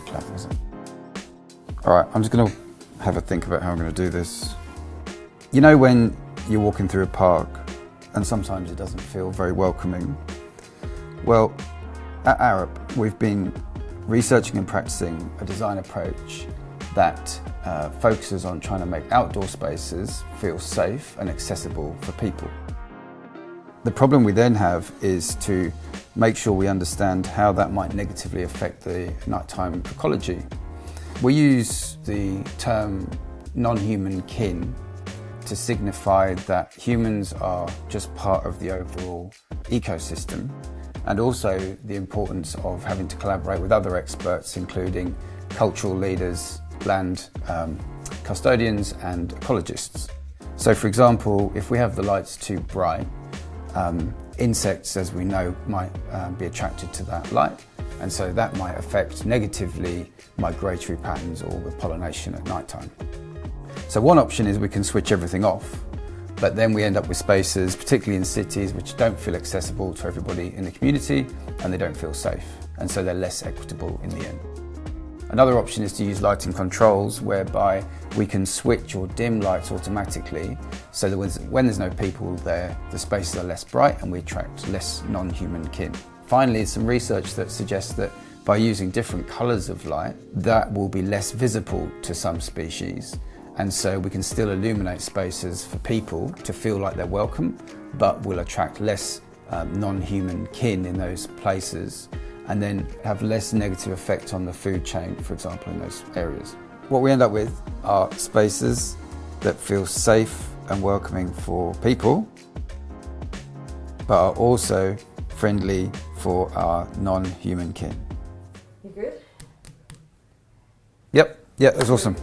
clever, is it? All right, I'm just going to have a think about how I'm going to do this. You know when you're walking through a park and sometimes it doesn't feel very welcoming? Well, at Arup, we've been researching and practicing a design approach that focuses on trying to make outdoor spaces feel safe and accessible for people. The problem we then have is to make sure we understand how that might negatively affect the nighttime ecology. We use the term non-human kin to signify that humans are just part of the overall ecosystem, and also the importance of having to collaborate with other experts, including cultural leaders, land custodians and ecologists. So for example, if we have the lights too bright, insects, as we know, might be attracted to that light, and so that might affect negatively migratory patterns or the pollination at night time. So one option is we can switch everything off, but then we end up with spaces, particularly in cities, which don't feel accessible to everybody in the community, and they don't feel safe, and so they're less equitable in the end. Another option is to use lighting controls, whereby we can switch or dim lights automatically, so that when there's no people there, the spaces are less bright and we attract less non-human kin. Finally, some research that suggests that by using different colours of light, that will be less visible to some species, and so we can still illuminate spaces for people to feel like they're welcome, but will attract less non-human kin in those places, and then have less negative effect on the food chain, for example, in those areas. What we end up with are spaces that feel safe and welcoming for people, but are also friendly for our non-human kin. You good? Yep, yeah, that's awesome.